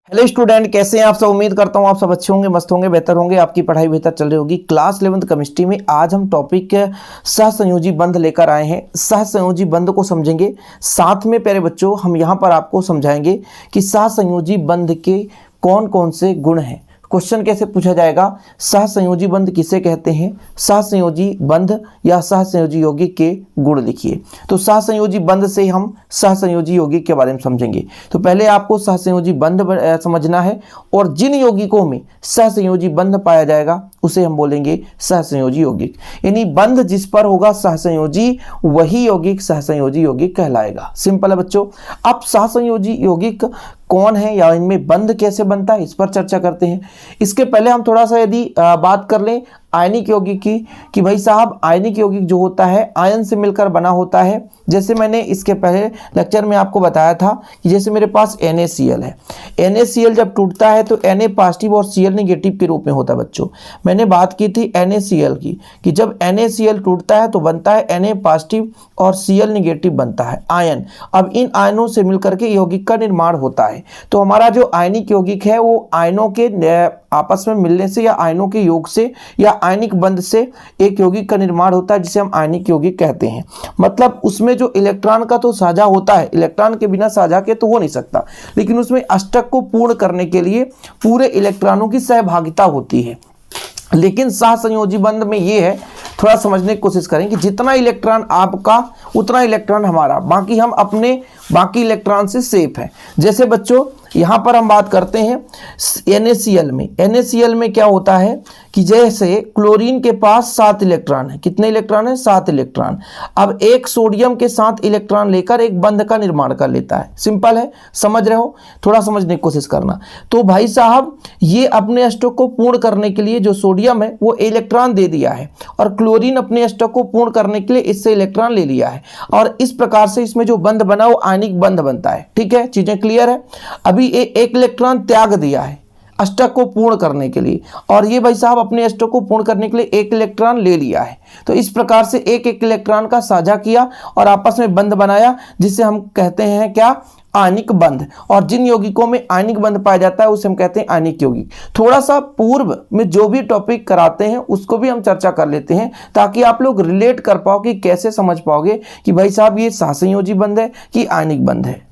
Hello student, कैसे हैं आप सब। उम्मीद करता हूं आप सब अच्छे होंगे, मस्त होंगे, बेहतर होंगे, आपकी पढ़ाई बेहतर चल रही होगी। क्लास 11th केमिस्ट्री में आज हम टॉपिक सहसंयोजी बंध लेकर आए हैं। सहसंयोजी बंध को समझेंगे, साथ में प्यारे बच्चों हम यहां पर आपको समझाएंगे कि सहसंयोजी बंध के कौन कौन से गुण हैं। क्वेश्चन कैसे पूछा जाएगा, सहसंयोजी बंध किसे कहते हैं, सहसंयोजी बंध या सहसंयोजी यौगिक के गुण लिखिए। तो सहसंयोजी बंध से हम सहसंयोजी यौगिक के बारे में समझेंगे। तो पहले आपको सहसंयोजी बंध समझना है और जिन यौगिकों में सहसंयोजी बंध पाया जाएगा उसे हम बोलेंगे सहसंयोजी यौगिक। यानी बंध जिस पर होगा सहसंयोजी वही यौगिक सहसंयोजी यौगिक कहलाएगा। सिंपल है बच्चों। अब सहसंयोजी यौगिक कौन है या इनमें बंध कैसे बनता है इस पर चर्चा करते हैं। इसके पहले हम थोड़ा सा यदि बात कर लें आयनिक यौगिक की, कि भाई साहब आयनिक यौगिक जो होता है आयन से मिलकर बना होता है। जैसे मैंने इसके पहले लेक्चर में आपको बताया था कि जैसे मेरे पास NaCl है, NaCl जब टूटता है तो Na पॉजिटिव और Cl नेगेटिव के रूप में होता है बच्चों। मैंने बात की थी NaCl की कि जब NaCl टूटता है तो बनता है Na पॉजिटिव और Cl नेगेटिव बनता है आयन। अब इन आयनों से मिलकर के यौगिक का निर्माण होता है। तो हमारा जो आयनिक यौगिक है वो आयनों के आपस में मिलने से या आयनों के योग से या आयनिक बंध से एक यौगिक का निर्माण होता है जिसे हम आयनिक यौगिक कहते हैं। मतलब उसमें जो इलेक्ट्रॉन का तो साझा होता है, इलेक्ट्रॉन के बिना साझा के तो हो नहीं सकता, लेकिन उसमें अष्टक को पूर्ण करने के लिए पूरे इलेक्ट्रॉनों की सहभागिता होती है। लेकिन सहसंयोजी बंध में ये है, थोड़ा समझने की कोशिश करें कि जितना इलेक्ट्रॉन आपका उतना इलेक्ट्रॉन हमारा, बाकी हम अपने बाकी इलेक्ट्रॉन से सेफ है। जैसे बच्चों यहाँ पर हम बात करते हैं NaCl में। NaCl में क्या होता है कि जैसे क्लोरीन के पास 7 इलेक्ट्रॉन है। कितने इलेक्ट्रॉन है? 7 इलेक्ट्रॉन। अब एक सोडियम के 7 इलेक्ट्रॉन लेकर एक बंध का निर्माण कर लेता है। सिंपल है, समझ रहे हो, थोड़ा समझने की कोशिश करना। तो भाई साहब ये अपने अष्टक को पूर्ण करने के लिए जो सोडियम है वो इलेक्ट्रॉन दे दिया है और क्लोरीन अपने अष्टक को पूर्ण करने के लिए इससे इलेक्ट्रॉन ले लिया है और इस प्रकार से इसमें जो बंध बना वो आयनिक बंध बनता है। ठीक है, चीजें क्लियर है। अभी एक इलेक्ट्रॉन त्याग दिया है अष्टक को पूर्ण करने के लिए और ये भाई साहब अपने अष्टक को पूर्ण करने के लिए एक इलेक्ट्रॉन ले लिया है। तो इस प्रकार से एक एक इलेक्ट्रॉन का साझा किया और आपस में बंध बनाया जिसे हम कहते हैं क्या, आयनिक बंध। और जिन यौगिकों में आयनिक बंध पाया जाता है उसे हम कहते हैं आयनिक यौगिक। थोड़ा सा पूर्व में जो भी टॉपिक कराते हैं उसको भी हम चर्चा कर लेते हैं ताकि आप लोग रिलेट कर पाओ कि कैसे समझ पाओगे कि भाई साहब ये सहसंयोजी बंध है कि आयनिक बंध है।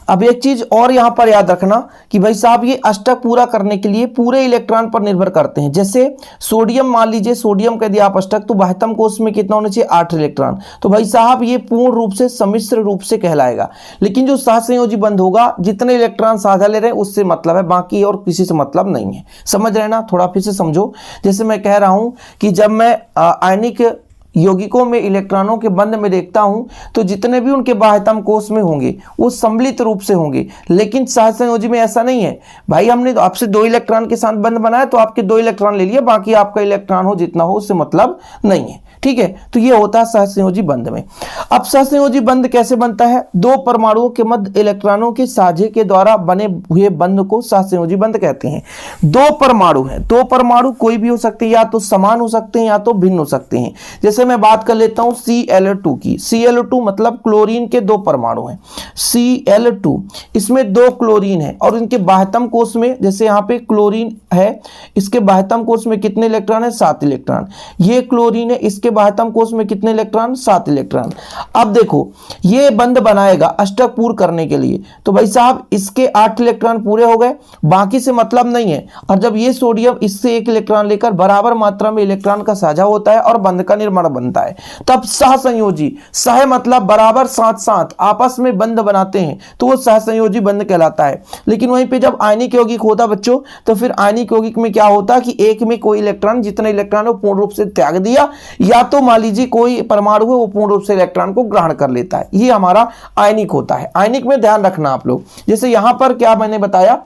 अब एक चीज और यहां पर याद रखना कि भाई साहब ये अष्टक पूरा करने के लिए पूरे इलेक्ट्रॉन पर निर्भर करते हैं। जैसे सोडियम, मान लीजिए सोडियम का यदि आप अष्टक तो बाह्यतम कोश में कितना होना चाहिए, 8 इलेक्ट्रॉन। तो भाई साहब ये पूर्ण रूप से सम्मिश्र रूप से कहलाएगा। लेकिन जो सहसंयोजी बंध होगा जितने इलेक्ट्रॉन साझा ले रहे हैं उससे मतलब है, बाकी और किसी से मतलब नहीं है। समझ रहे ना, थोड़ा फिर से समझो। जैसे मैं कह रहा हूं कि जब मैं आयनिक यौगिकों में इलेक्ट्रॉनों के बंध में देखता हूं तो जितने भी उनके बाह्यतम कोश में होंगे वो सम्मिलित रूप से होंगे। लेकिन सहसंयोजी में ऐसा नहीं है। भाई हमने तो आपसे 2 इलेक्ट्रॉन के साथ बंध बनाया तो आपके 2 इलेक्ट्रॉन ले लिए, बाकी आपका इलेक्ट्रॉन हो जितना हो उससे मतलब नहीं है। ठीक है, तो ये होता है सहसंयोजी बंध में। अब सहसंयोजी बंध कैसे बनता है, 2 परमाणुओं के मध्य इलेक्ट्रॉनों के साझे के द्वारा बने हुए बंध को सहसंयोजी बंध कहते हैं। 2 परमाणु हैं, 2 परमाणु कोई भी हो सकते हैं, या तो समान हो सकते हैं या तो भिन्न हो सकते हैं। जैसे मैं बात कर लेता हूं Cl2 की। Cl2 मतलब क्लोरीन के 2 परमाणु हैं। Cl2 इसमें 2 क्लोरीन है और इनके बाह्यतम कोश में, जैसे यहाँ पे क्लोरीन है, इसके बाह्यतम कोश में कितने इलेक्ट्रॉन है, 7 इलेक्ट्रॉन। ये क्लोरीन है, इसके बाह्यतम कोश में कितने इलेक्ट्रॉन, 7 इलेक्ट्रॉन। अब देखो ये बंध बनाएगा अष्टक पूर्ण करने के लिए, तो भाई साहब इसके 8 इलेक्ट्रॉन पूरे हो गए, बाकी से मतलब नहीं है। और जब ये सोडियम इससे 1 इलेक्ट्रॉन लेकर बराबर मात्रा में इलेक्ट्रॉन का साझा होता है और बंध का निर्माण बनता है, तब सहसंयोजी, सह मतलब बराबर, साथ साथ आपस में बंध बनाते हैं तो वो सहसंयोजी बंध कहलाता है। लेकिन वहीं पे जब आयनिक यौगिक होता बच्चों तो फिर आयनिक यौगिक में क्या होता कि एक में कोई इलेक्ट्रॉन, जितने इलेक्ट्रॉन वो पूर्ण रूप से त्याग दिया, या तो मान लीजिए कोई परमाणु है वो पूर्ण रूप से इलेक्ट्रॉन को ग्रहण कर लेता है। ये हमारा आयनिक होता है। आयनिक में ध्यान रखना आप लोग, जैसे यहां पर क्या मैंने बताया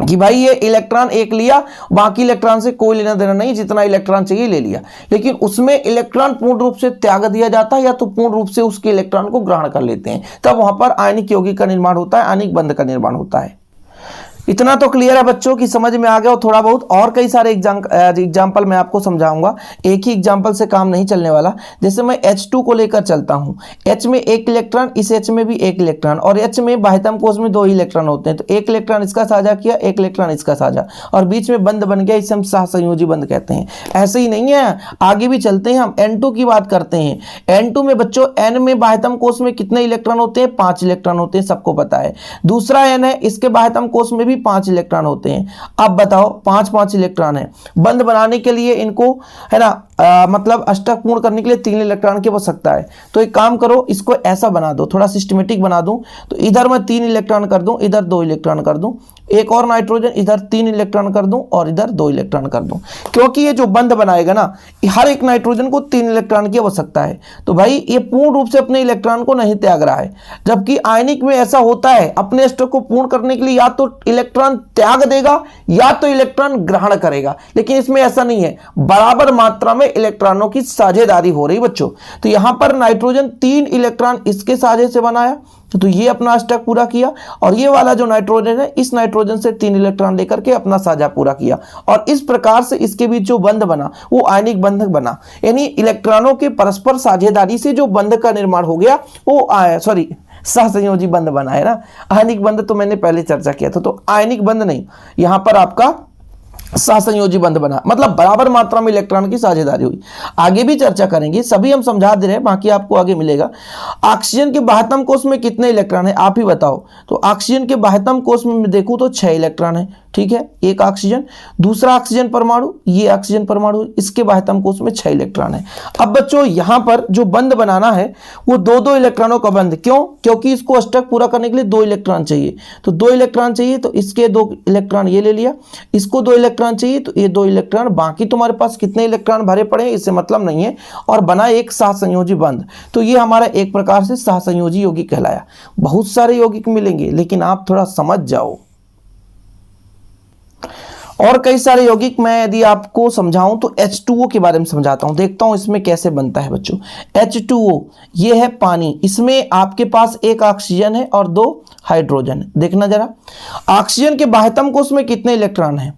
कि भाई ये इलेक्ट्रॉन एक लिया, बाकी इलेक्ट्रॉन से कोई लेना देना नहीं, जितना इलेक्ट्रॉन चाहिए ले लिया। लेकिन उसमें इलेक्ट्रॉन पूर्ण रूप से त्याग दिया जाता है या तो पूर्ण रूप से उसके इलेक्ट्रॉन को ग्रहण कर लेते हैं, तब वहां पर आयनिक यौगिक का निर्माण होता है, आयनिक बंध का निर्माण होता है। इतना तो क्लियर है बच्चों की समझ में आ गया हो थोड़ा बहुत। और कई सारे एग्जाम्पल मैं आपको समझाऊंगा, एक ही एग्जाम्पल से काम नहीं चलने वाला। जैसे मैं H2 को लेकर चलता हूं, H में एक इलेक्ट्रॉन, इस H में भी एक इलेक्ट्रॉन, और H में बाह्यतम कोश में 2 ही इलेक्ट्रॉन होते हैं, तो एक इलेक्ट्रॉन इसका साझा किया, एक इलेक्ट्रॉन इसका साझा, और बीच में बंध बन गया, इसे हम सहसंयोजी बंध कहते हैं। ऐसे ही नहीं है, आगे भी चलते हैं, हम N2 की बात करते हैं। N2 में बच्चों N में बाह्यतम कोश में कितने इलेक्ट्रॉन होते हैं? 5 इलेक्ट्रॉन होते हैं, सबको पता है। दूसरा N है, इसके बाह्यतम कोश में भी 5 इलेक्ट्रॉन होते हैं। अब बताओ 5 इलेक्ट्रॉन है, बंध बनाने के लिए इनको है ना मतलब अष्टक पूर्ण करने के लिए 3 इलेक्ट्रॉन की आवश्यकता है। तो एक काम करो, इसको ऐसा बना दो, थोड़ा सिस्टमेटिक बना दूं, तो इधर मैं 3 इलेक्ट्रॉन कर दूं, इधर 2 इलेक्ट्रॉन कर दूं, एक और नाइट्रोजन इधर 3 इलेक्ट्रॉन कर दूं और इधर 2 इलेक्ट्रॉन कर दूं, क्योंकि ये जो बंध बनाएगा ना, हर एक नाइट्रोजन को 3 इलेक्ट्रॉन की आवश्यकता है। तो भाई ये पूर्ण रूप से अपने इलेक्ट्रॉन को नहीं त्याग रहा है, जबकि आयनिक में ऐसा होता है, अपने अष्टक को पूर्ण करने के लिए या तो इलेक्ट्रॉन त्याग देगा या तो इलेक्ट्रॉन ग्रहण करेगा, लेकिन इसमें ऐसा नहीं है, बराबर मात्रा में इलेक्ट्रॉनों की साझेदारी हो रही बच्चों। तो यहां पर नाइट्रोजन 3 इलेक्ट्रॉन इसके साझे से बनाया, तो ये अपना अष्टक पूरा किया, और ये वाला जो नाइट्रोजन है, इस नाइट्रोजन से 3 इलेक्ट्रॉन लेकर के अपना साझा पूरा किया, और इस प्रकार से इसके बीच जो बंध बना वो आयनिक बंधक बना। यानी इलेक्ट्रॉनों के परस्पर साझेदारी से जो बंध का निर्माण हो गया वो सहसंयोजी बंध बना है ना। आयनिक बंध तो मैंने पहले चर्चा किया था, तो आयनिक बंध नहीं, यहां पर आपका सहसंयोजी बंध बना, मतलब बराबर मात्रा में इलेक्ट्रॉन की साझेदारी हुई। आगे भी चर्चा करेंगे, सभी हम समझा दे रहे हैं, बाकी आपको आगे मिलेगा। ऑक्सीजन के बाह्यतम कोश में कितने इलेक्ट्रॉन है आप ही बताओ। तो ऑक्सीजन के बाह्यतम कोश में देखूं तो 6 इलेक्ट्रॉन है, ठीक है, एक ऑक्सीजन। दूसरा ऑक्सीजन परमाणु, ये ऑक्सीजन परमाणु, इसके बाह्यतम कोश में 6 इलेक्ट्रॉन है। अब बच्चों यहां पर जो बंध बनाना है वो 2-2 इलेक्ट्रॉनों का बंध, क्यों? क्योंकि इसको अष्टक पूरा करने के लिए 2 इलेक्ट्रॉन चाहिए, तो 2 इलेक्ट्रॉन चाहिए, तो इसके 2 इलेक्ट्रॉन ये ले लिया, इसको 2 इलेक्ट्रॉन चाहिए, तो ये 2 इलेक्ट्रॉन, बाकी तुम्हारे पास कितने इलेक्ट्रॉन भरे पड़े हैं इससे मतलब नहीं है, और बना एक सहसंयोजी बंध। तो ये हमारा एक प्रकार से सहसंयोजी यौगिक कहलाया। बहुत सारे यौगिक मिलेंगे, लेकिन आप थोड़ा समझ जाओ। और कई सारे यौगिक मैं यदि आपको समझाऊं तो H2O के बारे में समझाता हूं, देखता हूं इसमें कैसे बनता है बच्चों। H2O ये है पानी, इसमें आपके पास एक ऑक्सीजन है और 2 हाइड्रोजन है। देखना जरा, ऑक्सीजन के बाह्यतम कोश में कितने इलेक्ट्रॉन हैं?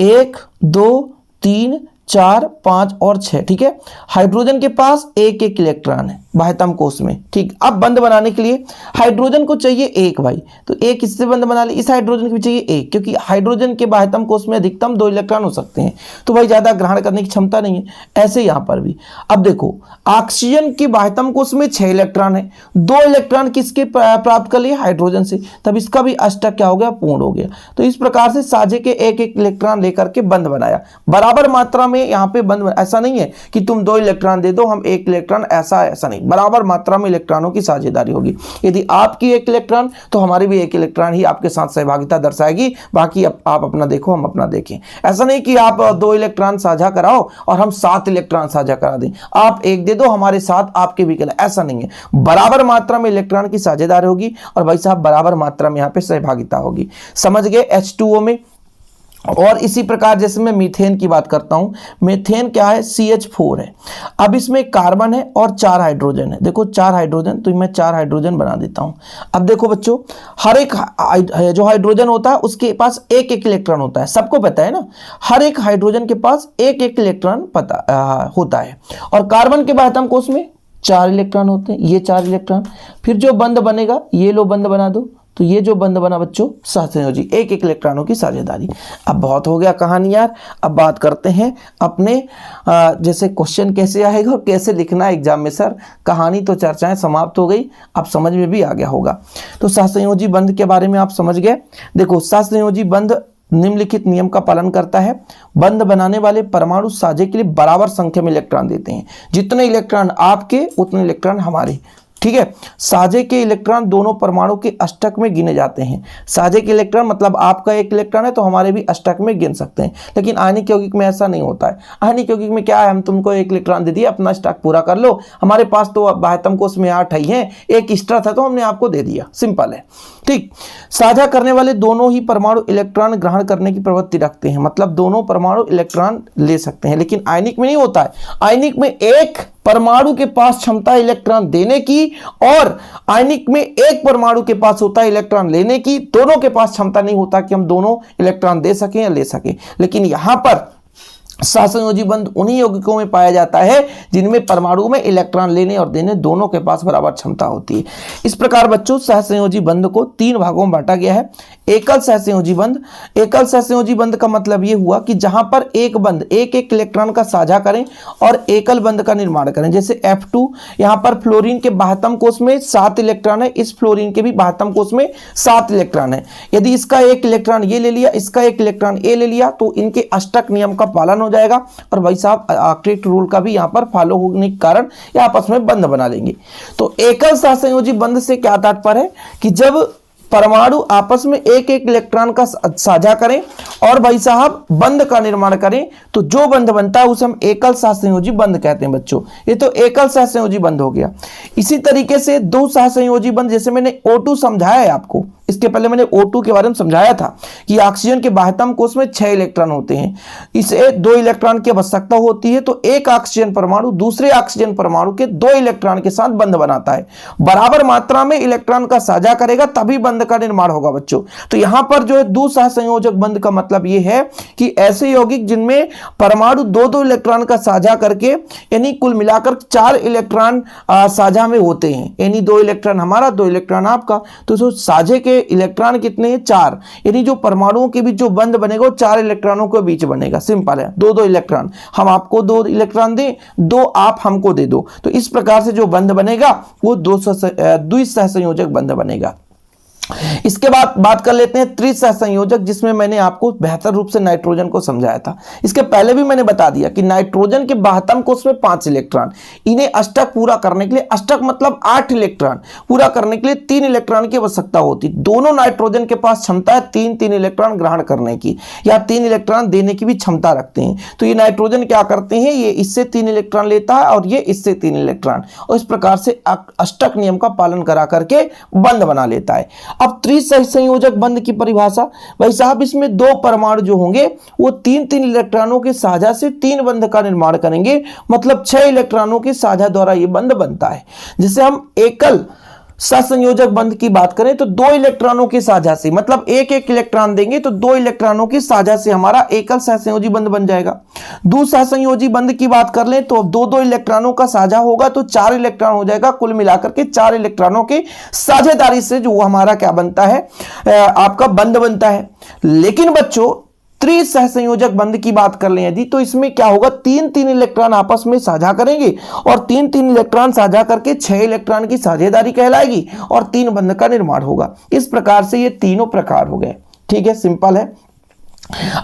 1 2 3 4 5 और 6, ठीक है। हाइड्रोजन के पास एक इलेक्ट्रॉन है बाह्यतम कोश में, ठीक। अब बंध बनाने के लिए हाइड्रोजन को चाहिए 1 भाई, तो एक इससे बंध बना ले, इस हाइड्रोजन को भी चाहिए 1, क्योंकि हाइड्रोजन के बाह्यतम कोश में अधिकतम 2 इलेक्ट्रॉन हो सकते हैं, तो भाई ज्यादा ग्रहण करने की क्षमता नहीं है। ऐसे यहां पर भी अब देखो, ऑक्सीजन के बाह्यतम कोश में 6 इलेक्ट्रॉन है, 2 इलेक्ट्रॉन किसके प्राप्त कर लिए? हाइड्रोजन से, तब इसका भी अष्टक क्या हो गया? पूर्ण हो गया। तो इस प्रकार से साझे के एक इलेक्ट्रॉन लेकर के बंध बनाया, बराबर मात्रा में यहाँ पे बंध। ऐसा नहीं है कि तुम 2 इलेक्ट्रॉन दे दो हम 1 इलेक्ट्रॉन, ऐसा नहीं, बराबर मात्रा में इलेक्ट्रॉनों की साझेदारी होगी। यदि आपकी 1 इलेक्ट्रॉन तो हमारी भी 1 इलेक्ट्रॉन ही आपके साथ सहभागिता दर्शाएगी, बाकी आप अपना देखो हम अपना देखें। ऐसा नहीं कि आप 2 इलेक्ट्रॉन साझा कराओ और हम 7 इलेक्ट्रॉन साझा करा दें, आप 1 दे दो हमारे साथ आपके भी करें, ऐसा नहीं है। बराबर मात्रा में इलेक्ट्रॉन की साझेदारी होगी और भाई साहब बराबर मात्रा में यहाँ पे सहभागिता होगी। समझ गए H2O में। और इसी प्रकार जैसे मैं मीथेन की बात करता हूं, मीथेन क्या है? CH4 है। अब इसमें कार्बन है और 4 हाइड्रोजन है। देखो 4 हाइड्रोजन, तो मैं 4 हाइड्रोजन बना देता हूं। अब देखो बच्चों, हर एक जो हाइड्रोजन होता है उसके पास एक इलेक्ट्रॉन होता है, सबको पता है ना, हर एक हाइड्रोजन के पास एक इलेक्ट्रॉन होता है। और कार्बन के बाह्यतम कोश में 4 इलेक्ट्रॉन होते हैं, ये 4 इलेक्ट्रॉन। फिर जो बंध बनेगा, ये लो बंध बना दो, तो ये जो बंध बना बच्चों सहसंयोजी, एक इलेक्ट्रॉनों की साझेदारी। अब बहुत हो गया कहानी यार, अब बात करते हैं अपने जैसे क्वेश्चन कैसे आएगा और कैसे लिखना है एग्जाम में। सर कहानी तो चर्चाएं समाप्त हो गई, अब समझ में भी आ गया होगा। तो सहसंयोजी बंध के बारे में आप समझ गए। देखो सहसंयोजी बंध निम्नलिखित नियम का पालन करता है। बंध बनाने वाले परमाणु साझे के लिए बराबर संख्या में इलेक्ट्रॉन देते हैं, जितने इलेक्ट्रॉन आपके उतने इलेक्ट्रॉन हमारे, ठीक है। साझे के इलेक्ट्रॉन दोनों परमाणु के अष्टक में गिने जाते हैं। साझे के इलेक्ट्रॉन मतलब आपका 1 इलेक्ट्रॉन है तो हमारे भी अष्टक में गिन सकते हैं, लेकिन आयनिक यौगिक में ऐसा नहीं होता है। आयनिक यौगिक में क्या है, हम तुमको 1 इलेक्ट्रॉन दे दिए, अपना अष्टक पूरा कर लो, हमारे पास तो बाह्यतम कोश में 8 ही हैं, एक एक्स्ट्रा था तो हमने आपको दे दिया, सिंपल है, ठीक। साझा करने वाले दोनों ही परमाणु इलेक्ट्रॉन ग्रहण करने की प्रवृत्ति रखते हैं, मतलब दोनों परमाणु इलेक्ट्रॉन ले सकते हैं, लेकिन आयनिक में नहीं होता है। आयनिक में एक परमाणु के पास क्षमता इलेक्ट्रॉन देने की और आयनिक में एक परमाणु के पास होता है इलेक्ट्रॉन लेने की। दोनों के पास क्षमता नहीं होता कि हम दोनों इलेक्ट्रॉन दे सकें या ले सकें, लेकिन यहां पर सहसंयोजी बंध उन्हीं यौगिकों में पाया जाता है जिनमें परमाणु में इलेक्ट्रॉन लेने और देने दोनों के पास बराबर क्षमता होती है। इस प्रकार बच्चों सहसंयोजी बंध को 3 भागों में बांटा गया है। एकल सहसंयोजी बंध, एकल सहसंयोजी बंध का मतलब यह हुआ कि जहां पर एक बंध एक एक इलेक्ट्रॉन का साझा करें और एकल बंध का निर्माण करें। जैसे F2, यहां पर फ्लोरीन के 72 कोष में 7 इलेक्ट्रॉन है, इस फ्लोरीन के भी 72 कोष में 7 इलेक्ट्रॉन है। यदि इसका एक इलेक्ट्रॉन ये ले लिया, इसका एक इलेक्ट्रॉन ए ले लिया, तो इनके अष्टक नियम का पालन हो जाएगा और भाई साहब ऑक्टेट रूल का भी यहां पर फॉलो होने के कारण ये आपस में बंध बना लेंगे। तो एकल सहसंयोजी बंध से क्या तात्पर्य है कि जब परमाणु आपस में एक एक इलेक्ट्रॉन का साझा करें और भाई साहब बंध का निर्माण करें, तो जो बंध बनता है उसे हम एकल सहसंयोजी बंध कहते हैं बच्चों। ये तो एकल सहसंयोजी बंध हो गया। इसी तरीके से दो सहसंयोजी बंध, जैसे मैंने O2 समझाया है आपको, इसके पहले मैंने O2 के बारे में समझाया था कि ऑक्सीजन के 72 कोष में 6 इलेक्ट्रॉन होते हैं, इसे 2 इलेक्ट्रॉन की आवश्यकता होती है, तो एक ऑक्सीजन परमाणु दूसरे ऑक्सीजन परमाणु के 2 इलेक्ट्रॉन के साथ बंध बनाता है। बराबर मात्रा में इलेक्ट्रॉन का साझा करेगा तभी बंध का निर्माण होगा बच्चों। तो यहां पर जो है द्विसहसंयोजक बंध का मतलब यह है कि ऐसे यौगिक जिनमें परमाणु 2-2 इलेक्ट्रॉन का साझा करके यानी कुल मिलाकर 4 इलेक्ट्रॉन साझा में होते हैं, यानी 2 इलेक्ट्रॉन हमारा 2 इलेक्ट्रॉन आपका, तो साझे के इलेक्ट्रॉन कितने हैं? 4। यानी जो परमाणुओं के बीच जो बंध बनेगा वो 4 इलेक्ट्रॉनों के बीच बनेगा। सिंपल है, 2-2 इलेक्ट्रॉन, हम आपको 2 इलेक्ट्रॉन दें, 2 आप हमको दे दो, तो इस प्रकार से जो बंध बनेगा वो द्विसहसंयोजक बंध बनेगा। इसके बाद बात कर लेते हैं त्रिसहसंयोजक, जिसमें मैंने आपको बेहतर रूप से नाइट्रोजन को समझाया था। इसके पहले भी मैंने बता दिया कि नाइट्रोजन के 72 कोष में 5 इलेक्ट्रॉन, इन्हें अष्टक पूरा करने के लिए, अष्टक मतलब 8 इलेक्ट्रॉन पूरा करने के लिए 3 इलेक्ट्रॉन की आवश्यकता होती। दोनों नाइट्रोजन के पास क्षमता है 3-3 इलेक्ट्रॉन ग्रहण करने की या 3 इलेक्ट्रॉन देने की भी क्षमता रखते हैं। तो ये नाइट्रोजन क्या करते हैं, ये इससे 3 इलेक्ट्रॉन लेता है और ये इससे 3 इलेक्ट्रॉन, और इस प्रकार से अष्टक नियम का पालन करा करके बंध बना लेता है। अब त्रिसहसंयोजक बंध की परिभाषा, भाई साहब इसमें 2 परमाणु जो होंगे वो 3-3 इलेक्ट्रॉनों के साझा से 3 बंध का निर्माण करेंगे, मतलब 6 इलेक्ट्रॉनों के साझा द्वारा यह बंध बनता है। जैसे हम एकल सहसंयोजक बंध की बात करें तो 2 इलेक्ट्रॉनों के साझा से, मतलब एक एक इलेक्ट्रॉन देंगे तो 2 इलेक्ट्रॉनों के साझा से हमारा एकल सहसंयोजी बंध बन जाएगा। द्विसहसंयोजी बंध की बात कर लें तो 2-2 इलेक्ट्रॉनों का साझा होगा तो 4 इलेक्ट्रॉन हो जाएगा, कुल मिलाकर के 4 इलेक्ट्रॉनों के साझेदारी से जो हमारा क्या बनता है, आपका बंध बनता है। लेकिन बच्चों त्रिसहसंयोजक बंध की बात कर लें यदि, तो इसमें क्या होगा, 3-3 इलेक्ट्रॉन आपस में साझा करेंगे और 3-3 इलेक्ट्रॉन साझा करके 6 इलेक्ट्रॉन की साझेदारी कहलाएगी और 3 बंध का निर्माण होगा। इस प्रकार से ये तीनों प्रकार हो गए। ठीक है, सिंपल है।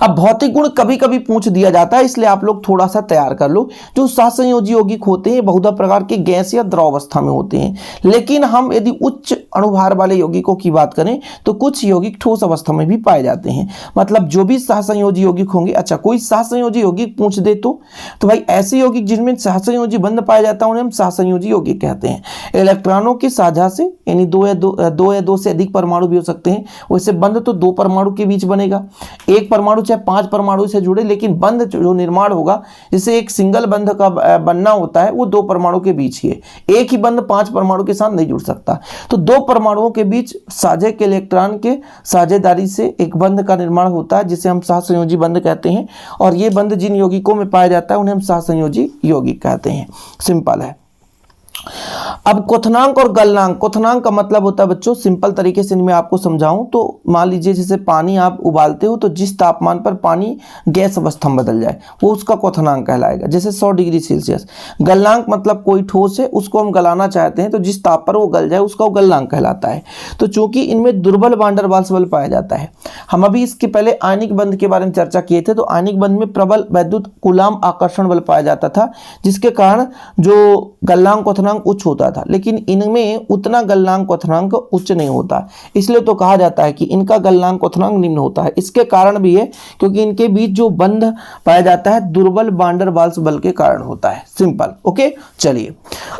अब भौतिक गुण कभी कभी पूछ दिया जाता है, इसलिए आप लोग थोड़ा सा तैयार कर लो। जो सहसंयोजी यौगिक होते हैं बहुधा प्रकार के गैस या द्रव अवस्था में होते हैं, लेकिन हम यदि उच्च अणुभार वाले यौगिकों की बात करें तो कुछ यौगिक ठोस अवस्था में भी पाए जाते हैं। मतलब जो भी सहसंयोजी यौगिक होंगे, अच्छा कोई सहसंयोजी यौगिक पूछ दे तो भाई ऐसे यौगिक जिनमें सहसंयोजी बंध पाया जाता है उन्हें हम सहसंयोजी यौगिक कहते हैं। इलेक्ट्रॉनों के साझा से, यानी 2 या 2 से अधिक परमाणु भी हो सकते हैं, वैसे बंध तो 2 परमाणु के बीच बनेगा। एक परमाणु चाहे 5 परमाणु से जुड़े, लेकिन बंध जो निर्माण होगा, जैसे एक सिंगल बंध का बनना होता है वो 2 परमाणु के बीच ही है, एक ही बंध 5 परमाणु के साथ नहीं जुड़ सकता। तो 2 परमाणुओं के बीच साझे के इलेक्ट्रॉन के साझेदारी से एक बंध का निर्माण होता है, जिसे हम सहसंयोजी बंध कहते हैं। और ये बंध जिन यौगिकों में पाया जाता है उन्हें हम सहसंयोजी यौगिक कहते हैं। सिंपल है। अब क्वथनांक और गलनांक। क्वथनांक का मतलब होता है बच्चों, सिंपल तरीके से मैं आपको समझाऊं तो मान लीजिए जैसे पानी आप उबालते हो तो जिस तापमान पर पानी गैस अवस्था में बदल जाए वो उसका क्वथनांक कहलाएगा, जैसे 100 डिग्री सेल्सियस। गलनांक मतलब कोई ठोस है उसको हम गलाना चाहते हैं तो जिस ताप पर वो गल जाए उसका वो गलनांक कहलाता है। तो चूंकि इनमें दुर्बल वान डेर वाल्स बल पाया जाता है, हम अभी इसके पहले आयनिक बंध के बारे में चर्चा किए थे, तो आयनिक बंध में प्रबल वैद्युत कूलाम आकर्षण बल पाया जाता था, जिसके कारण जो गलनांक क्वथनांक उच्च होता था। लेकिन इनमें उतना गलनांक क्वथनांक उच्च नहीं होता, इसलिए तो कहा जाता है कि इनका गलनांक क्वथनांक निम्न होता है। इसके कारण भी है क्योंकि इनके बीच जो बंध पाया जाता है दुर्बल वान डेर वाल्स बल के कारण होता है। सिंपल। ओके, चलिए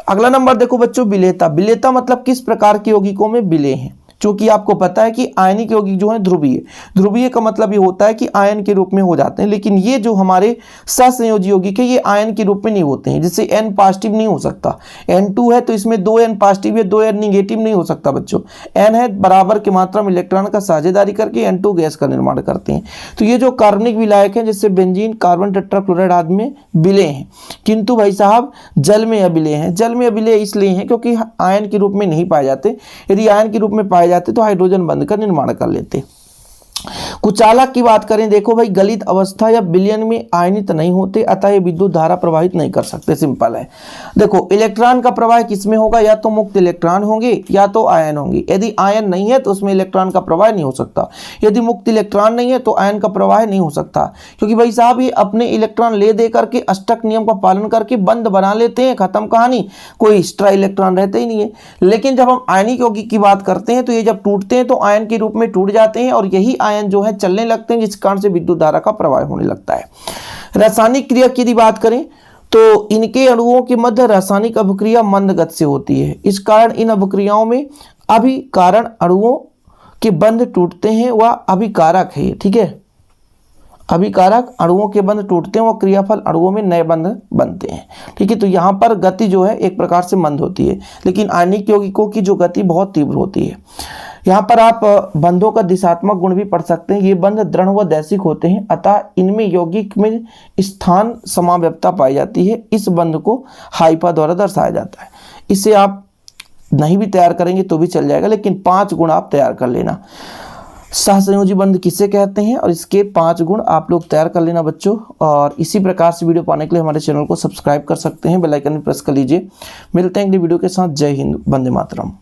अगला नंबर देखो बच्चों, विलेयता। विलेयता मतलब किस प्रकार के यौगिकों में विलेय हैं। क्योंकि आपको पता है कि आयनिक यौगिक जो है ध्रुवीय, ध्रुवीय का मतलब ये होता है कि आयन के रूप में हो जाते हैं, लेकिन ये जो हमारे सहसंयोजी यौगिक है ये आयन के रूप में नहीं होते हैं। जैसे N पॉजिटिव नहीं हो सकता, N2 है तो इसमें 2 N पॉजिटिव है, 2 N निगेटिव नहीं हो सकता बच्चों। N है बराबर की मात्रा में इलेक्ट्रॉन का साझेदारी करके N2 गैस का निर्माण करते हैं। तो ये जो कार्बनिक विलायक हैं जैसे बेंजीन, कार्बन टेट्राक्लोराइड आदि में विलेय हैं, किंतु भाई साहब जल में अविलेय हैं। जल में अविलेय इसलिए हैं क्योंकि आयन के रूप में नहीं पाए जाते, यदि आयन के रूप में पाए जाते तो हाइड्रोजन बंध का निर्माण कर लेते। कुचालक की बात करें, देखो भाई गलित अवस्था या विलयन में आयनित नहीं होते, अतः ये विद्युत धारा प्रवाहित नहीं कर सकते। सिंपल है। देखो इलेक्ट्रॉन का प्रवाह किसमें होगा, या तो मुक्त इलेक्ट्रॉन होंगे या तो आयन होंगे। यदि आयन नहीं है तो उसमें इलेक्ट्रॉन का प्रवाह नहीं हो सकता, यदि मुक्त इलेक्ट्रॉन नहीं है तो आयन का प्रवाह नहीं हो सकता, क्योंकि भाई साहब ये अपने इलेक्ट्रॉन ले दे करके अष्टक नियम का पालन करके बंध बना लेते हैं, खत्म कहानी, कोई एक्स्ट्रा इलेक्ट्रॉन रहते ही नहीं है। लेकिन जब हम आयनिक यौगिक की बात करते हैं तो ये जब टूटते हैं तो आयन के रूप में टूट जाते हैं और यही आयन जो है चलने लगते हैं, जिस कारण से विद्युत धारा का प्रवाह होने लगता है। रासायनिक क्रिया की यदि बात करें तो इनके अणुओं के मध्य रासायनिक अभिक्रिया मंद गति से होती है। इस कारण इन अभिक्रियाओं में अभिकारक अणुओं के बंध टूटते हैं, वह अभिकारक है। ठीक है, अभिकारक अणुओं के बंध टूटते हैं, वह क्रियाफल अणुओं में नए बंध बनते हैं। ठीक है, तो यहाँ पर गति जो है एक प्रकार से मंद होती है, लेकिन आयनिक यौगिकों की जो गति बहुत तीव्र होती है। यहाँ पर आप बंधों का दिशात्मक गुण भी पढ़ सकते हैं। ये बंध दृढ़ व दैशिक होते हैं, अतः इनमें यौगिक में स्थान समाव्यपता पाई जाती है। इस बंध को हाइपा द्वारा दर्शाया जाता है। इसे आप नहीं भी तैयार करेंगे तो भी चल जाएगा, लेकिन 5 गुण आप तैयार कर लेना। सहसंयोजी बंध किसे कहते हैं और इसके 5 गुण आप लोग तैयार कर लेना बच्चों। और इसी प्रकार से वीडियो पाने के लिए हमारे चैनल को सब्सक्राइब कर सकते हैं, बेल आइकन प्रेस कर लीजिए। मिलते हैं अगली वीडियो के साथ। जय हिंद, वंदे मातरम।